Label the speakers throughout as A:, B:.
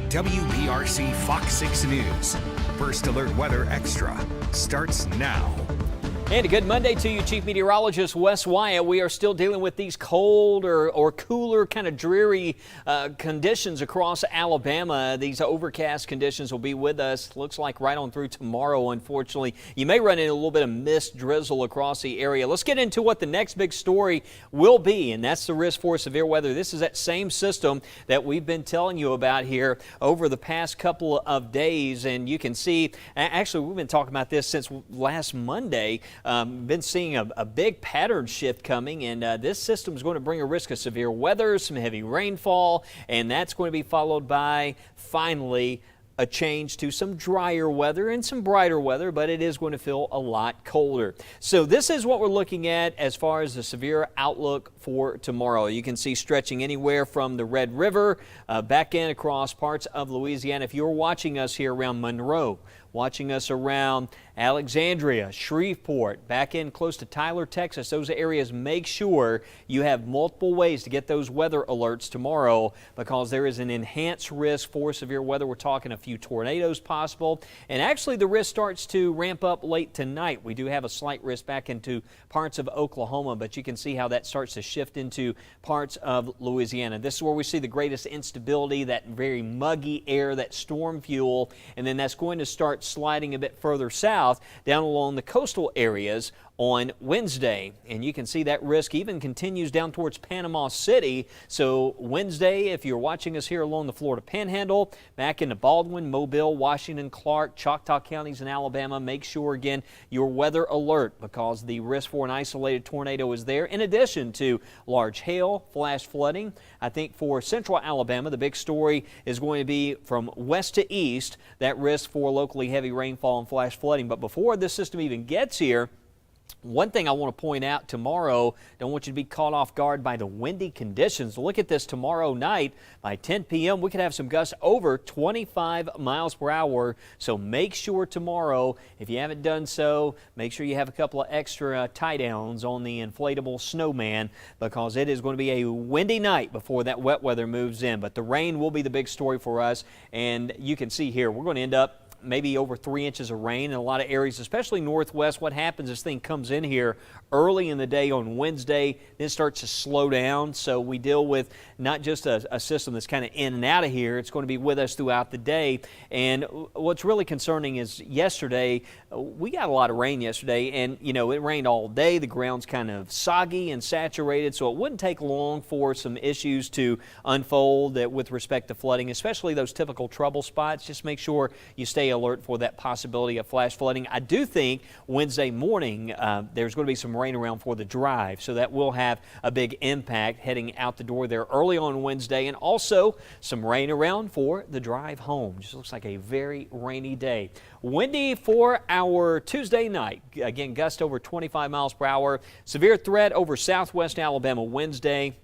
A: WBRC Fox 6 News. First Alert Weather Extra starts now.
B: And a good Monday to you, Chief Meteorologist Wes Wyatt. We are still dealing with these cold or cooler, kind of dreary conditions across Alabama. These overcast conditions will be with us, looks like right on through tomorrow, unfortunately. You may run into a little bit of mist drizzle across the area. Let's get into what the next big story will be, and that's the risk for severe weather. This is that same system that we've been telling you about here over the past couple of days, and you can see, actually, we've been talking about this since last Monday. Been seeing a big pattern shift coming, and this system is going to bring a risk of severe weather, some heavy rainfall, and that's going to be followed by, finally, a change to some drier weather and some brighter weather, but it is going to feel a lot colder. So this is what we're looking at as far as the severe outlook for tomorrow. You can see stretching anywhere from the Red River back in across parts of Louisiana. If you're watching us here around Monroe, watching us around Alexandria, Shreveport, back in close to Tyler, Texas, those areas, make sure you have multiple ways to get those weather alerts tomorrow because there is an enhanced risk for severe weather. We're talking a few tornadoes possible, and actually the risk starts to ramp up late tonight. We do have a slight risk back into parts of Oklahoma, but you can see how that starts to shift into parts of Louisiana. This is where we see the greatest instability, that very muggy air, that storm fuel, and then that's going to start sliding a bit further south down along the coastal areas on Wednesday. And you can see that risk even continues down towards Panama City. So Wednesday, if you're watching us here along the Florida Panhandle, back into Baldwin, Mobile, Washington, Clark, Choctaw counties in Alabama, make sure again your weather alert because the risk for an isolated tornado is there. In addition to large hail, flash flooding, I think for central Alabama, the big story is going to be from west to east, that risk for locally heavy rainfall and flash flooding. But before this system even gets here, one thing I want to point out tomorrow, don't want you to be caught off guard by the windy conditions. Look at this tomorrow night. By 10 p.m., we could have some gusts over 25 miles per hour. So make sure tomorrow, if you haven't done so, make sure you have a couple of extra tie-downs on the inflatable snowman because it is going to be a windy night before that wet weather moves in. But the rain will be the big story for us. And you can see here, we're going to end up maybe over 3 inches of rain in a lot of areas, especially northwest. What happens, this thing comes in here early in the day on Wednesday, then starts to slow down. So we deal with not just a system that's kind of in and out of here, it's going to be with us throughout the day. And what's really concerning is yesterday, we got a lot of rain yesterday, and you know, it rained all day. The ground's kind of soggy and saturated, so it wouldn't take long for some issues to unfold with respect to flooding, especially those typical trouble spots. Just make sure you stay alert for that possibility of flash flooding. I do think Wednesday morning there's going to be some rain around for the drive, so that will have a big impact heading out the door there early on Wednesday, and also some rain around for the drive home. Just looks like a very rainy day. Windy for our Tuesday night. Again, gust over 25 miles per hour. Severe threat over southwest Alabama Wednesday.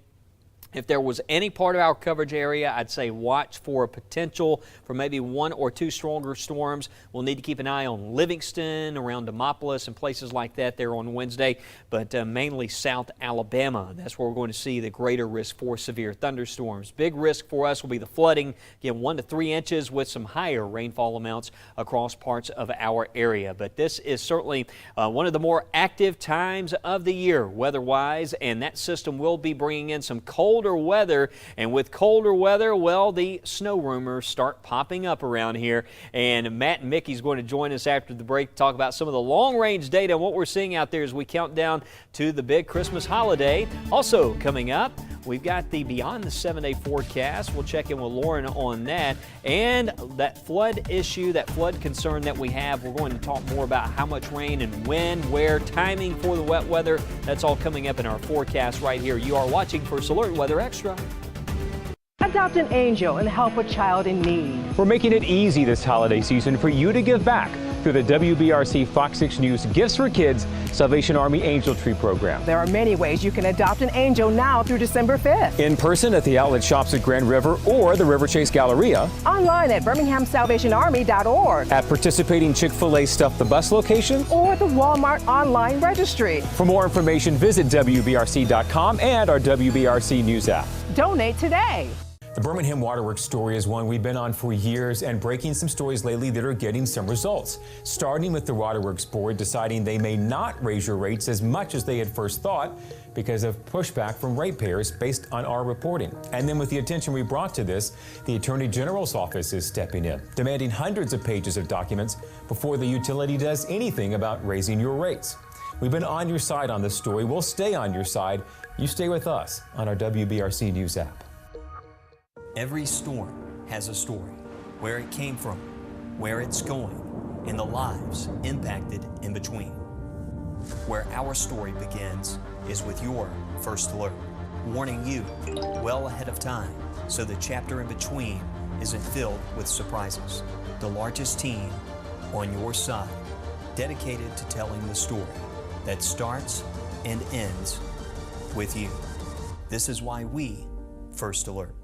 B: If there was any part of our coverage area, I'd say watch for a potential for maybe one or two stronger storms. We'll need to keep an eye on Livingston, around Demopolis, and places like that there on Wednesday, but mainly South Alabama. That's where we're going to see the greater risk for severe thunderstorms. Big risk for us will be the flooding, again 1 to 3 inches with some higher rainfall amounts across parts of our area. But this is certainly one of the more active times of the year weather-wise, and that system will be bringing in some colder weather, and with colder weather, well, the snow rumors start popping up around here. And Matt and Mickey's going to join us after the break to talk about some of the long-range data and what we're seeing out there as we count down to the big Christmas holiday. Also coming up, we've got the Beyond the 7-Day forecast. We'll check in with Lauren on that. And that flood issue, that flood concern that we have, we're going to talk more about how much rain and when, where, timing for the wet weather. That's all coming up in our forecast right here. You are watching First Alert Weather Extra.
C: Adopt an angel and help a child in need.
D: We're making it easy this holiday season for you to give back through the WBRC Fox 6 News Gifts for Kids Salvation Army Angel Tree Program.
C: There are many ways you can adopt an angel now through December 5th.
D: In person at the outlet shops at Grand River or the River Chase Galleria.
C: Online at BirminghamSalvationArmy.org.
D: At participating Chick-fil-A Stuff the Bus location.
C: Or the Walmart online registry.
D: For more information, visit WBRC.com and our WBRC News app.
C: Donate today.
D: The Birmingham Waterworks story is one we've been on for years and breaking some stories lately that are getting some results. Starting with the Waterworks Board deciding they may not raise your rates as much as they had first thought because of pushback from ratepayers based on our reporting. And then with the attention we brought to this, the Attorney General's office is stepping in, demanding hundreds of pages of documents before the utility does anything about raising your rates. We've been on your side on this story. We'll stay on your side. You stay with us on our WBRC News app.
E: Every storm has a story, where it came from, where it's going, and the lives impacted in between. Where our story begins is with your first alert, warning you well ahead of time so the chapter in between isn't filled with surprises. The largest team on your side, dedicated to telling the story that starts and ends with you. This is why we First Alert.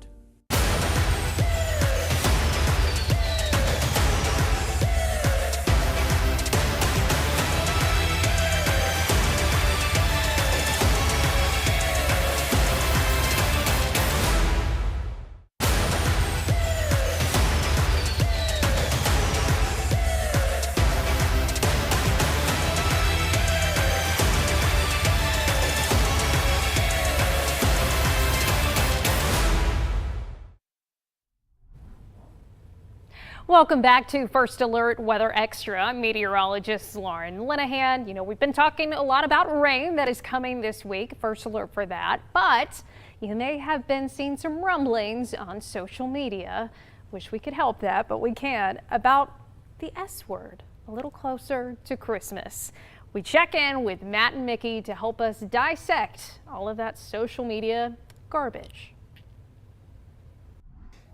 F: Welcome back to First Alert Weather Extra. I'm meteorologist Lauren Linehan. You know, we've been talking a lot about rain that is coming this week. First alert for that. But you may have been seeing some rumblings on social media. Wish we could help that, but we can't. About the S word, a little closer to Christmas. We check in with Matt and Mickey to help us dissect all of that social media garbage.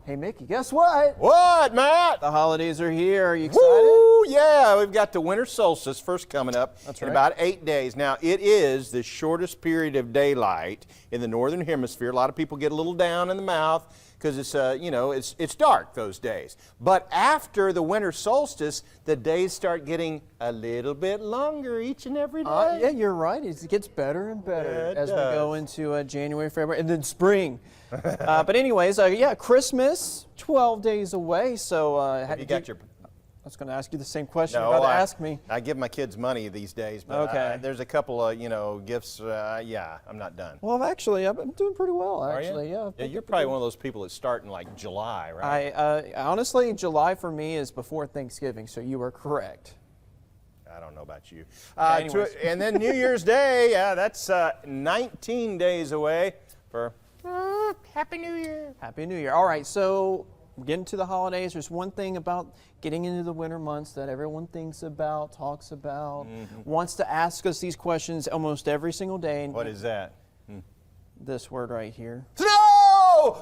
G: Hey, Mickey, guess what?
H: What, Matt?
G: The holidays are here. Are you excited?
H: Woo, yeah, we've got the winter solstice first coming up in
G: right.
H: about 8 days. Now, it is the shortest period of daylight in the northern hemisphere. A lot of people get a little down in the mouth because it's, it's dark those days. But after the winter solstice, the days start getting a little bit longer each and every day.
G: Yeah, you're right. It gets better and better as we go into January, February, and then spring. But anyways, yeah, Christmas, 12 days away. So
H: Have you got your...
G: I was going to ask you the same question you're about to ask me.
H: I give my kids money these days, but
G: okay.
H: There's a couple of, gifts. Yeah, I'm not done.
G: Well, actually, I'm doing pretty well,
H: Are
G: actually.
H: you? Yeah, you're probably one of those people that start in like July, right?
G: Honestly, July for me is before Thanksgiving, so you are correct.
H: I don't know about you.
G: Okay,
H: and then New Year's Day, yeah, that's 19 days away for Happy New Year.
G: Happy New Year. All right, so we're getting to the holidays. There's one thing about getting into the winter months that everyone thinks about, talks about, wants to ask us these questions almost every single day.
H: What is that?
G: This word right here.
H: Snow!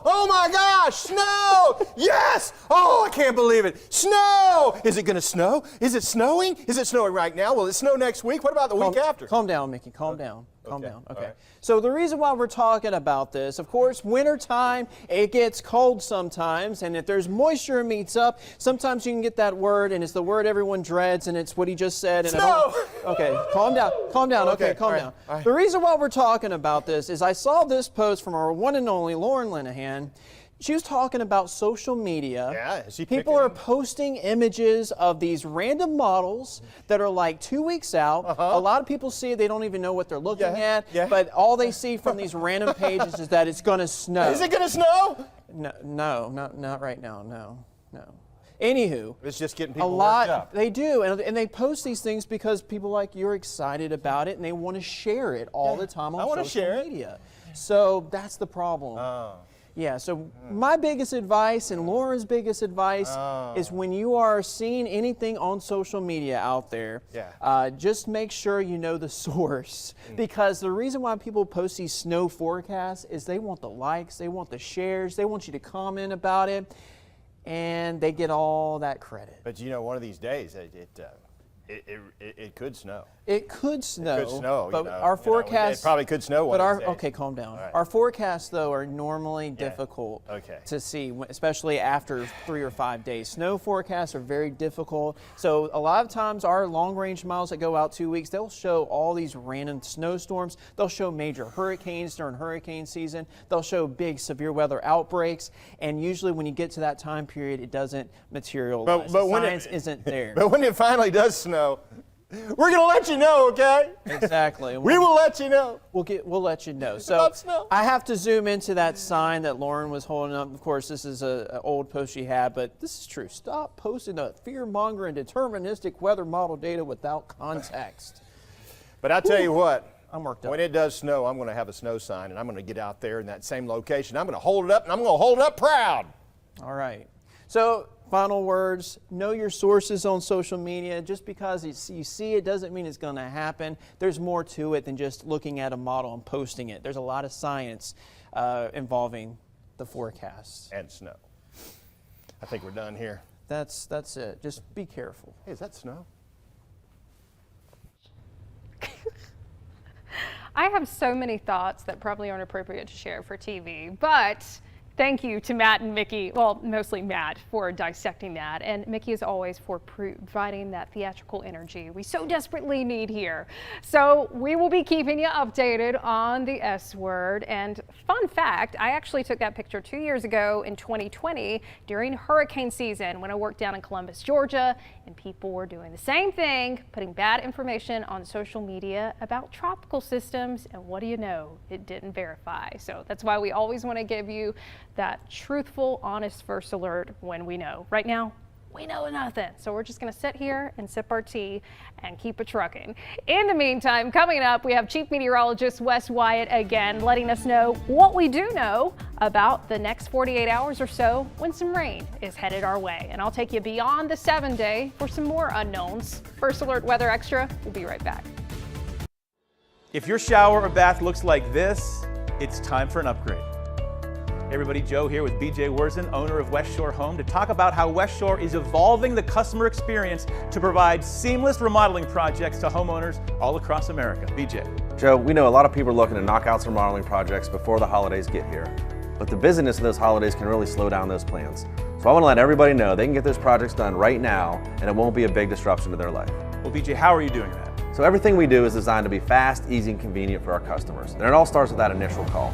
H: Oh my gosh, snow! Yes! Oh, I can't believe it. Snow! Is it going to snow? Is it snowing? Is it snowing right now? Will it snow next week? What about the week after?
G: Calm down, Mickey. Calm down. Calm down. Okay.
H: Right.
G: So the reason why we're talking about this, of course, winter time, it gets cold sometimes, and if there's moisture it meets up, sometimes you can get that word, and it's the word everyone dreads, and it's what he just said. And
H: Snow!
G: Okay, calm down. Calm down. Okay, calm
H: all
G: down.
H: All right.
G: The reason why we're talking about this is I saw this post from our one and only Lauren Linehan. She was talking about social media.
H: Yeah, is she
G: People are posting images of these random models that are like 2 weeks out. A lot of people see it, they don't even know what they're looking at, but all they see from these random pages is that it's going to snow.
H: Is it going to snow?
G: No, not right now, no. Anywho,
H: it's just getting people worked up.
G: They do, and they post these things because people like you're excited about it and they want to share it all the time on social media. So that's the problem.
H: Oh.
G: Yeah, so my biggest advice and Lauren's biggest advice is when you are seeing anything on social media out there, just make sure you know the source. Because the reason why people post these snow forecasts is they want the likes, they want the shares, they want you to comment about it, and they get all that credit.
H: But you know, one of these days, It could snow.
G: It could snow.
H: It could snow,
G: but our forecasts.
H: It probably could snow one of these days.
G: Okay, calm down.
H: Right.
G: Our forecasts, though, are normally difficult
H: Okay.
G: to see, especially after 3 or 5 days. Snow forecasts are very difficult. So a lot of times our long-range models that go out 2 weeks, they'll show all these random snowstorms. They'll show major hurricanes during hurricane season. They'll show big severe weather outbreaks. And usually when you get to that time period, it doesn't materialize.
H: But
G: the
H: when
G: science isn't there.
H: But when it finally does snow, we're going to let you know, okay?
G: Exactly.
H: We will let you know.
G: We'll let you know. So
H: About snow.
G: I have to zoom into that sign that Lauren was holding up. Of course, this is an old post she had, but this is true. Stop posting the fear-mongering deterministic weather model data without context.
H: But I tell you what,
G: I'm worked up.
H: when it does snow, I'm going to have a snow sign, and I'm going to get out there in that same location. I'm going to hold it up, and I'm going to hold it up proud.
G: All right. So final words, know your sources on social media. Just because you see it doesn't mean it's going to happen. There's more to it than just looking at a model and posting it. There's a lot of science involving the forecasts.
H: And snow. I think we're done here.
G: That's it. Just be careful.
H: Hey, is that snow?
F: I have so many thoughts that probably aren't appropriate to share for TV, but thank you to Matt and Mickey, well, mostly Matt, for dissecting that, and Mickey, as always, for providing that theatrical energy we so desperately need here. So we will be keeping you updated on the S word. And fun fact, I actually took that picture 2 years ago in 2020 during hurricane season when I worked down in Columbus, Georgia, and people were doing the same thing, putting bad information on social media about tropical systems, and what do you know? It didn't verify. So that's why we always want to give you that truthful, honest first alert when we know. Right now, we know nothing. So we're just going to sit here and sip our tea and keep it trucking. In the meantime, coming up, we have Chief Meteorologist Wes Wyatt again letting us know what we do know about the next 48 hours or so when some rain is headed our way. And I'll take you beyond the 7-day for some more unknowns. First Alert Weather Extra. We'll be right back.
I: If your shower or bath looks like this, it's time for an upgrade. Hey everybody, Joe here with BJ Worzen, owner of West Shore Home, to talk about how West Shore is evolving the customer experience to provide seamless remodeling projects to homeowners all across America. BJ.
J: Joe, we know a lot of people are looking to knock out some remodeling projects before the holidays get here, but the busyness of those holidays can really slow down those plans. So I want to let everybody know they can get those projects done right now, and it won't be a big disruption to their life.
I: Well, BJ, how are you doing that?
J: So everything we do is designed to be fast, easy, and convenient for our customers. And it all starts with that initial call.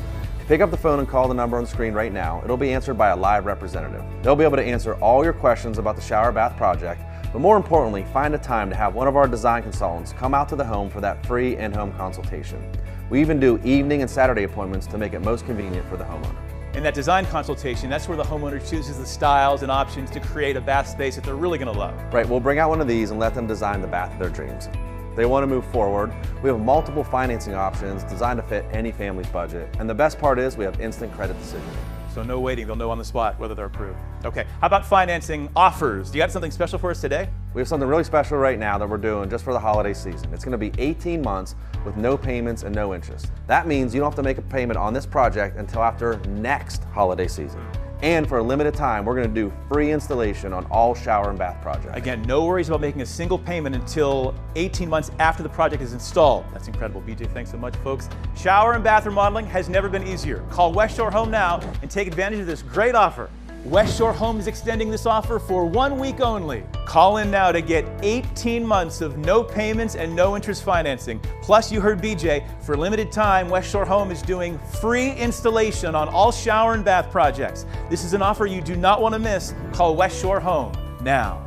J: Pick up the phone and call the number on the screen right now. It'll be answered by a live representative. They'll be able to answer all your questions about the shower bath project, but more importantly, find a time to have one of our design consultants come out to the home for that free in-home consultation. We even do evening and Saturday appointments to make it most convenient for the homeowner.
I: In that design consultation, that's where the homeowner chooses the styles and options to create a bath space that they're really going to love.
J: Right, we'll bring out one of these and let them design the bath of their dreams. They want to move forward. We have multiple financing options designed to fit any family's budget. And the best part is we have instant credit decisioning.
I: So no waiting, they'll know on the spot whether they're approved. Okay, how about financing offers? Do you got something special for us today?
J: We have something really special right now that we're doing just for the holiday season. It's going to be 18 months with no payments and no interest. That means you don't have to make a payment on this project until after next holiday season. And for a limited time, we're going to do free installation on all shower and bath projects.
I: Again, no worries about making a single payment until 18 months after the project is installed. That's incredible, BJ. Thanks so much, folks. Shower and bath remodeling has never been easier. Call West Shore Home now and take advantage of this great offer. West Shore Home is extending this offer for 1 week only. Call in now to get 18 months of no payments and no interest financing. Plus, you heard BJ, for a limited time, West Shore Home is doing free installation on all shower and bath projects. This is an offer you do not want to miss. Call West Shore Home now.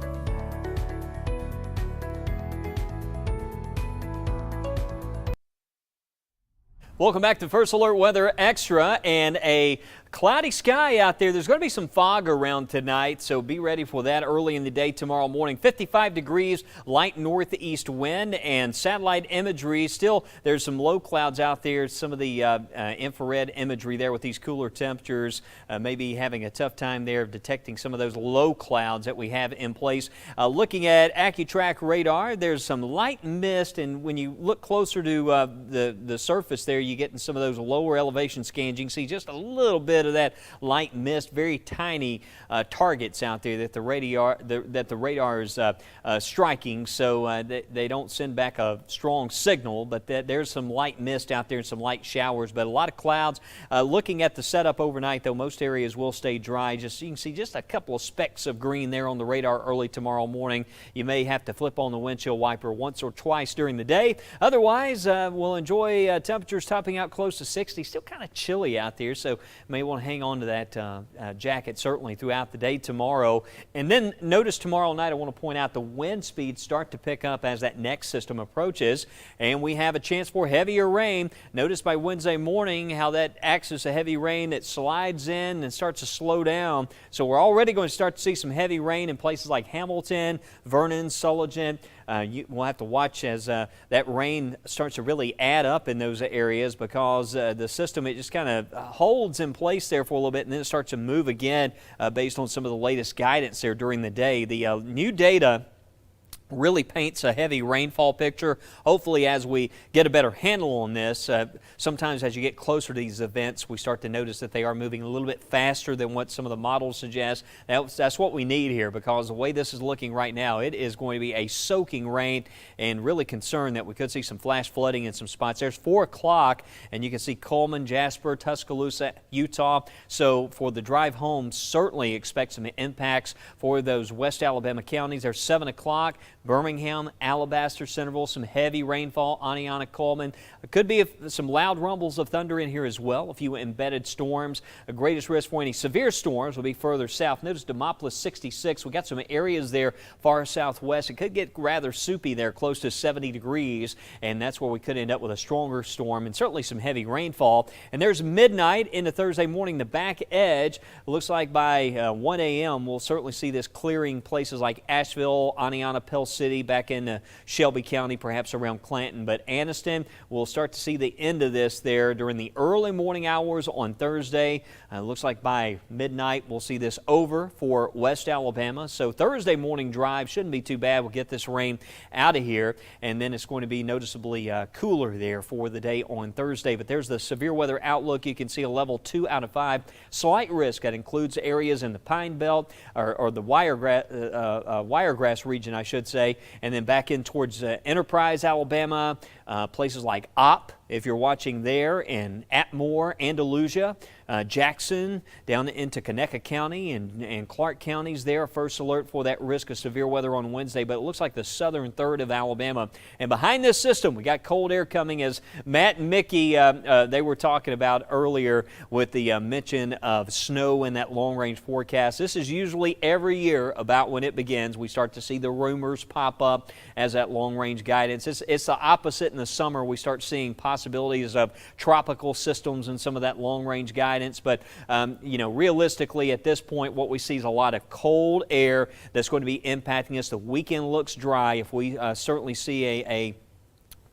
B: Welcome back to First Alert Weather Extra, and a cloudy sky out there. There's going to be some fog around tonight, so be ready for that early in the day tomorrow morning. 55 degrees, light northeast wind, and satellite imagery. Still, there's some low clouds out there. Some of the infrared imagery there with these cooler temperatures, maybe having a tough time there of detecting some of those low clouds that we have in place. Looking at AccuTrack radar, there's some light mist, and when you look closer to the surface there, you get in some of those lower elevation scans. You can see just a little bit bit of that light mist, very tiny targets out there that the radar is striking, so they don't send back a strong signal, but there's some light mist out there and some light showers, but a lot of clouds. Looking at the setup overnight, though, most areas will stay dry. You can see just a couple of specks of green there on the radar early tomorrow morning. You may have to flip on the windshield wiper once or twice during the day. Otherwise, we'll enjoy temperatures topping out close to 60. Still kind of chilly out there, so may want to hang on to that jacket certainly throughout the day tomorrow. And then notice tomorrow night, I want to point out the wind speeds start to pick up as that next system approaches, and we have a chance for heavier rain. Notice by Wednesday morning how that acts as a heavy rain that slides in and starts to slow down. So we're already going to start to see some heavy rain in places like Hamilton, Vernon, Sullivan. We'll have to watch as that rain starts to really add up in those areas, because the system, it just kind of holds in place there for a little bit, and then it starts to move again based on some of the latest guidance there during the day. The new data really paints a heavy rainfall picture. Hopefully, as we get a better handle on this, sometimes as you get closer to these events, we start to notice that they are moving a little bit faster than what some of the models suggest. That's what we need here, because the way this is looking right now, it is going to be a soaking rain, and really concerned that we could see some flash flooding in some spots. There's 4 o'clock, and you can see Coleman, Jasper, Tuscaloosa, Utah. So for the drive home, certainly expect some impacts for those West Alabama counties. There's 7 o'clock. Birmingham, Alabaster, Centerville, some heavy rainfall, Aniana, Coleman. Could be some loud rumbles of thunder in here as well, a few embedded storms. The greatest risk for any severe storms will be further south. Notice Demopolis 66. We got some areas there far southwest. It could get rather soupy there, close to 70 degrees, and that's where we could end up with a stronger storm and certainly some heavy rainfall. And there's midnight into Thursday morning, the back edge. It looks like by 1 a.m. we'll certainly see this clearing places like Asheville, Aniana, Pell City, back in Shelby County, perhaps around Clanton. But Anniston, we'll start to see the end of this there during the early morning hours on Thursday. Looks like by midnight we'll see this over for West Alabama. So Thursday morning drive shouldn't be too bad. We'll get this rain out of here, and then it's going to be noticeably cooler there for the day on Thursday. But there's the severe weather outlook. You can see a level 2 out of 5. Slight risk. That includes areas in the Pine Belt or the Wiregrass region, I should say, and then back in towards Enterprise, Alabama, places like Opp, if you're watching there, and Atmore, Andalusia, Jackson, down into Conecuh County and Clark counties there. First alert for that risk of severe weather on Wednesday, but it looks like the southern third of Alabama. And behind this system, we got cold air coming, as Matt and Mickey, they were talking about earlier with the mention of snow in that long-range forecast. This is usually every year about when it begins. We start to see the rumors pop up as that long-range guidance. It's the opposite in the summer. We start seeing possibilities of tropical systems and some of that long-range guidance. But, realistically at this point, what we see is a lot of cold air that's going to be impacting us. The weekend looks dry. If we certainly see a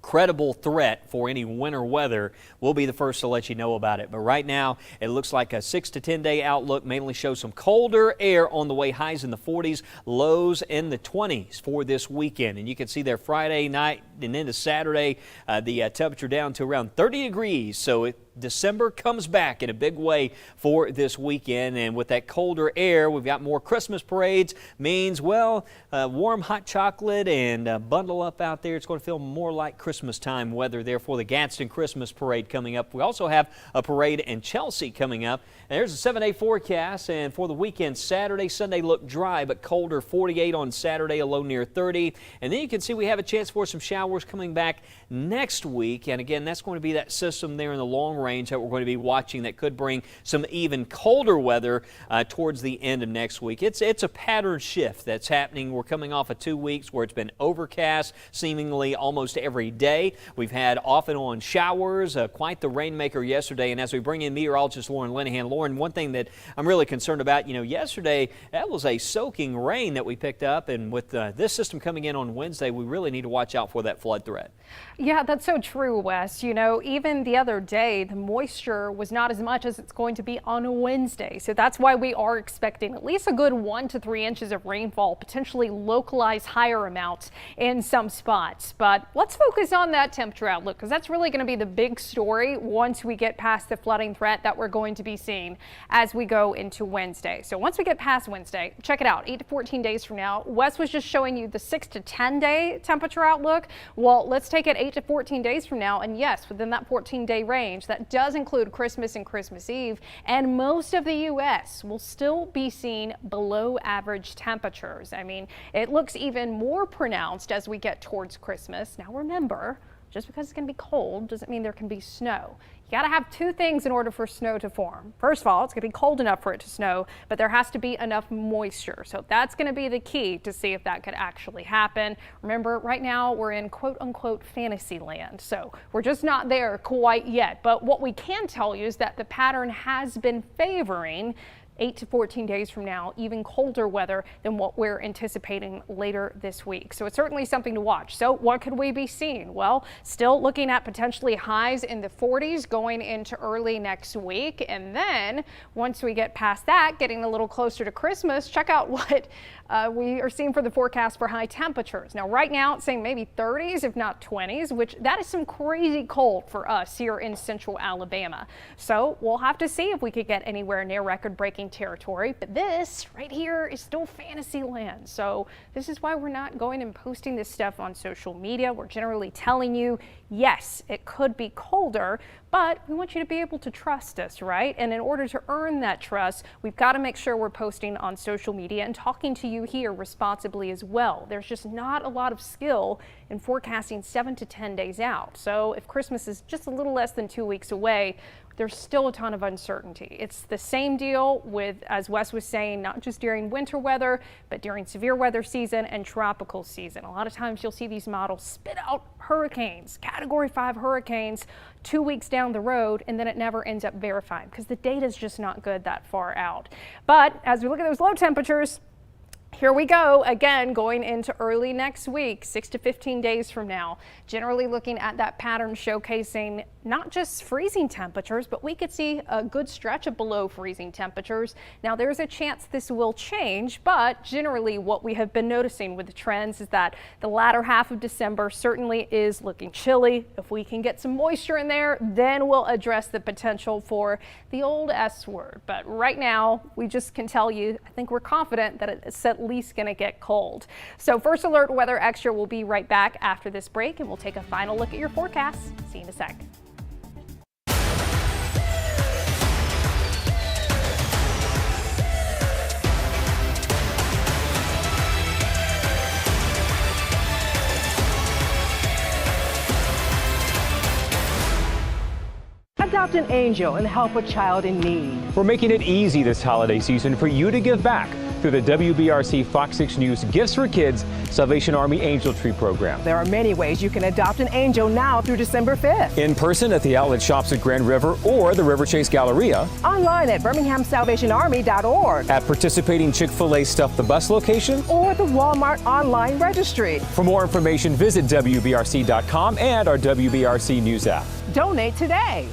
B: credible threat for any winter weather, we'll be the first to let you know about it. But right now, it looks like a 6 to 10 day outlook mainly shows some colder air on the way, highs in the 40s, lows in the 20s for this weekend. And you can see there Friday night and into Saturday, the temperature down to around 30 degrees. So December comes back in a big way for this weekend, and with that colder air, we've got more Christmas parades. Means, warm hot chocolate and bundle up out there. It's going to feel more like Christmas time weather there for the Gadsden Christmas Parade coming up. We also have a parade in Chelsea coming up. And there's a 7-day forecast, and for the weekend, Saturday, Sunday look dry but colder. 48 on Saturday, a low near 30. And then you can see we have a chance for some showers coming back next week. And again, that's going to be that system there in the long range that we're going to be watching that could bring some even colder weather towards the end of next week. It's a pattern shift that's happening. We're coming off of 2 weeks where it's been overcast seemingly almost every day. We've had off and on showers, quite the rainmaker yesterday. And as we bring in meteorologist Lauren Linehan, Lauren, one thing that I'm really concerned about, yesterday that was a soaking rain that we picked up, and with this system coming in on Wednesday, we really need to watch out for that flood threat.
F: Yeah, that's so true, Wes. Even the other day, the moisture was not as much as it's going to be on Wednesday. So that's why we are expecting at least a good 1 to 3 inches of rainfall, potentially localized higher amounts in some spots. But let's focus on that temperature outlook, because that's really going to be the big story once we get past the flooding threat that we're going to be seeing as we go into Wednesday. So once we get past Wednesday, check it out, 8 to 14 days from now. Wes was just showing you the 6 to 10 day temperature outlook. Well, let's take it 8 to 14 days from now. And yes, within that 14-day range, that does include Christmas and Christmas Eve. And most of the U.S. will still be seeing below average temperatures. I mean, it looks even more pronounced as we get towards Christmas. Now remember, just because it's going to be cold doesn't mean there can be snow. You got to have two things in order for snow to form. First of all, it's going to be cold enough for it to snow, but there has to be enough moisture. So that's going to be the key to see if that could actually happen. Remember, right now we're in quote unquote fantasy land. So we're just not there quite yet. But what we can tell you is that the pattern has been favoring 8 to 14 days from now, even colder weather than what we're anticipating later this week. So it's certainly something to watch. So what could we be seeing? Well, still looking at potentially highs in the 40s going into early next week. And then once we get past that, getting a little closer to Christmas, check out what we are seeing for the forecast for high temperatures. Now, right now it's saying maybe 30s, if not 20s, which that is some crazy cold for us here in central Alabama. So we'll have to see if we could get anywhere near record-breaking territory, but this right here is still fantasy land. So this is why we're not going and posting this stuff on social media. We're generally telling you, yes, it could be colder, but we want you to be able to trust us, right? And in order to earn that trust, we've got to make sure we're posting on social media and talking to you here responsibly as well. There's just not a lot of skill in forecasting 7 to 10 days out. So if Christmas is just a little less than 2 weeks away, there's still a ton of uncertainty. It's the same deal with, as Wes was saying, not just during winter weather, but during severe weather season and tropical season. A lot of times you'll see these models spit out hurricanes, Category 5 hurricanes, 2 weeks down the road, and then it never ends up verifying because the data is just not good that far out. But as we look at those low temperatures, here we go again, going into early next week, 6 to 15 days from now, generally looking at that pattern showcasing not just freezing temperatures, but we could see a good stretch of below freezing temperatures. Now there's a chance this will change, but generally what we have been noticing with the trends is that the latter half of December certainly is looking chilly. If we can get some moisture in there, then we'll address the potential for the old S word. But right now, we just can tell you, I think we're confident that it's at least going to get cold. So First Alert Weather Extra will be right back after this break, and we'll take a final look at your forecast. See you in a sec.
C: Adopt an angel and help a child in need.
D: We're making it easy this holiday season for you to give back through the WBRC Fox 6 News Gifts for Kids Salvation Army Angel Tree program.
C: There are many ways you can adopt an angel now through December 5th.
D: In person at the outlet shops at Grand River or the River Chase Galleria.
C: Online at birminghamsalvationarmy.org.
D: At participating Chick-fil-A Stuff the Bus location.
C: Or the Walmart online registry.
D: For more information, visit WBRC.com and our WBRC News app.
C: Donate today.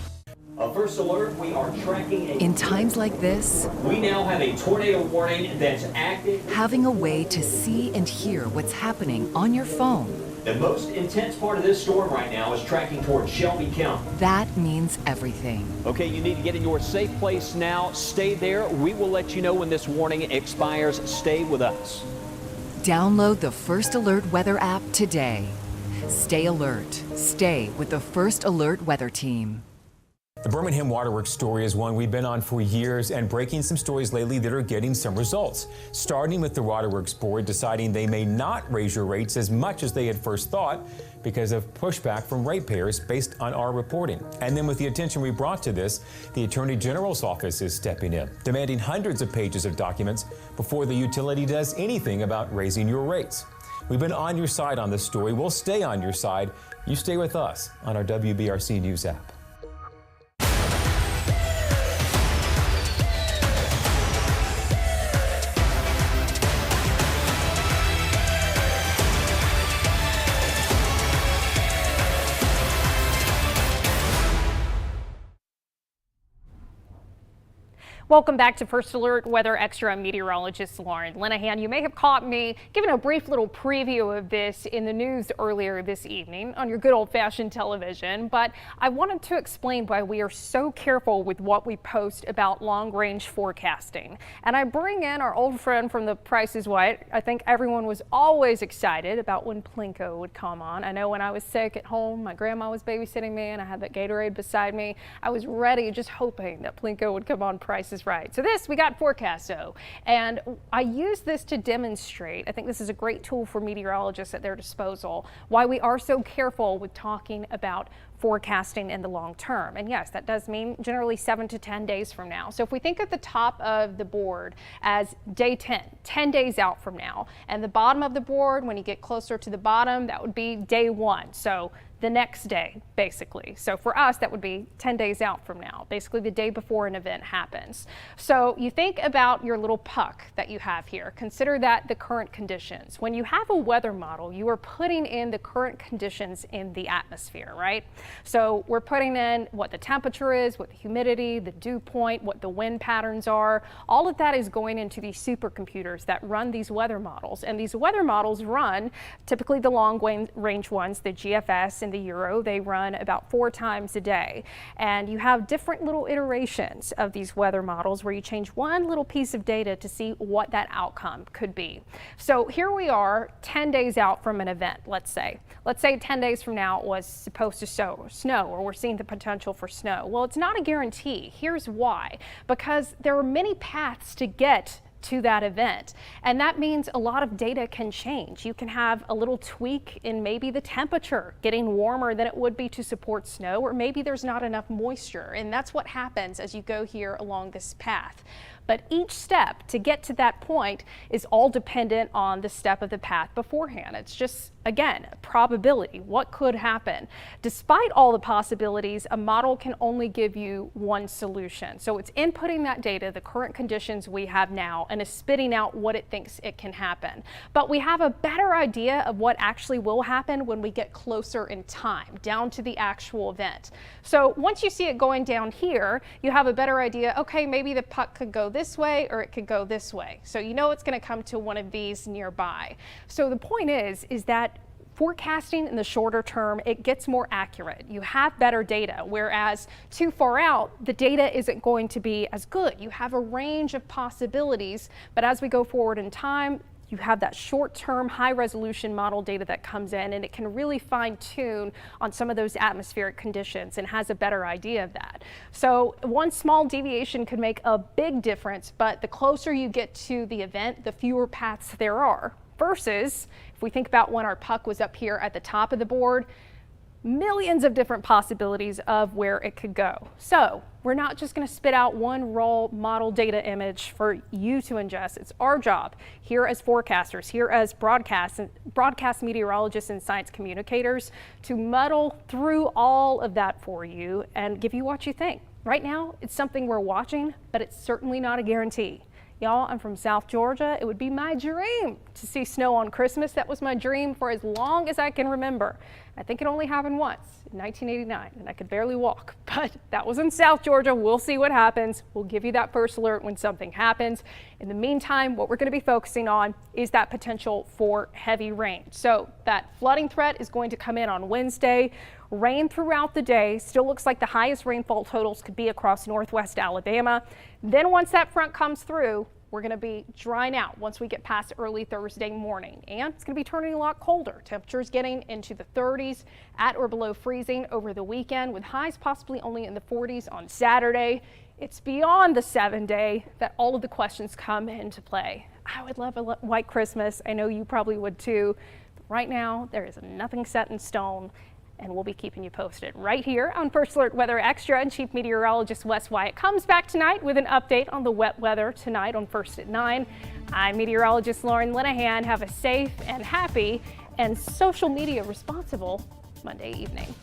B: First Alert, we are tracking
K: In times like this,
B: we now have a tornado warning that's active.
K: having a way to see and hear what's happening on your phone,
B: The most intense part of this storm right now is tracking towards Shelby County.
K: that means everything.
B: Okay, you need to get in your safe place now. Stay there. We will let you know when this warning expires. Stay with us.
K: Download the First Alert Weather app today. Stay alert. Stay with the First Alert Weather Team.
D: The Birmingham Waterworks story is one we've been on for years and breaking some stories lately that are getting some results. Starting with the Waterworks Board deciding they may not raise your rates as much as they had first thought because of pushback from ratepayers based on our reporting. And then with the attention we brought to this, the Attorney General's office is stepping in, demanding hundreds of pages of documents before the utility does anything about raising your rates. We've been on your side on this story. We'll stay on your side. You stay with us on our WBRC News app.
F: Welcome back to First Alert Weather Extra. I'm meteorologist Lauren Linehan. You may have caught me giving a brief little preview of this in the news earlier this evening on your good old-fashioned television, but I wanted to explain why we are so careful with what we post about long-range forecasting. And I bring in our old friend from The Price is Right. I think everyone was always excited about when Plinko would come on. I know when I was sick at home, my grandma was babysitting me and I had that Gatorade beside me. I was ready, just hoping that Plinko would come on Price is Right. So we got Forecasto, and I use this to demonstrate, I think this is a great tool for meteorologists at their disposal, why we are so careful with talking about forecasting in the long term. And yes, that does mean generally 7 to 10 days from now. So if we think at the top of the board as day 10 days out from now, and the bottom of the board, when you get closer to the bottom, that would be day 1. So the next day, basically. So for us, that would be 10 days out from now, basically the day before an event happens. So you think about your little puck that you have here. Consider that the current conditions. When you have a weather model, you are putting in the current conditions in the atmosphere, right? So we're putting in what the temperature is, what the humidity, the dew point, what the wind patterns are. All of that is going into these supercomputers that run these weather models. And these weather models run, typically the long range ones, the GFS and the Euro, they run about 4 times a day. And you have different little iterations of these weather models where you change one little piece of data to see what that outcome could be. So here we are 10 days out from an event, let's say. Let's say 10 days from now it was supposed to snow, or we're seeing the potential for snow. Well, it's not a guarantee. Here's why. Because there are many paths to get to that event. And that means a lot of data can change. You can have a little tweak in maybe the temperature getting warmer than it would be to support snow, or maybe there's not enough moisture. And that's what happens as you go here along this path. But each step to get to that point is all dependent on the step of the path beforehand. It's just, again, probability. What could happen? Despite all the possibilities, a model can only give you one solution. So it's inputting that data, the current conditions we have now, and is spitting out what it thinks it can happen. But we have a better idea of what actually will happen when we get closer in time, down to the actual event. So once you see it going down here, you have a better idea, okay, maybe the puck could go this way or it could go this way. So you know it's going to come to one of these nearby. So the point is that forecasting in the shorter term, it gets more accurate. You have better data, whereas too far out, the data isn't going to be as good. You have a range of possibilities, but as we go forward in time, you have that short-term, high-resolution model data that comes in, and it can really fine-tune on some of those atmospheric conditions and has a better idea of that. So one small deviation could make a big difference, but the closer you get to the event, the fewer paths there are. Versus, if we think about when our puck was up here at the top of the board, millions of different possibilities of where it could go. So we're not just going to spit out one raw model data image for you to ingest. It's our job here as forecasters, here as broadcast meteorologists and science communicators to muddle through all of that for you and give you what you think. Right now, it's something we're watching, but it's certainly not a guarantee. Y'all, I'm from South Georgia. It would be my dream to see snow on Christmas. That was my dream for as long as I can remember. I think it only happened once in 1989, and I could barely walk, but that was in South Georgia. We'll see what happens. We'll give you that first alert when something happens. In the meantime, what we're going to be focusing on is that potential for heavy rain. So that flooding threat is going to come in on Wednesday. Rain throughout the day. Still looks like the highest rainfall totals could be across northwest Alabama. Then once that front comes through, we're going to be drying out once we get past early Thursday morning, and it's going to be turning a lot colder. Temperatures getting into the 30s at or below freezing over the weekend, with highs possibly only in the 40s on Saturday. It's beyond the 7-day that all of the questions come into play. I would love a white Christmas. I know you probably would too. But right now, there is nothing set in stone, and we'll be keeping you posted right here on First Alert Weather Extra. And Chief Meteorologist Wes Wyatt comes back tonight with an update on the wet weather tonight on First at 9. I'm meteorologist Lauren Linehan. Have a safe and happy and social media responsible Monday evening.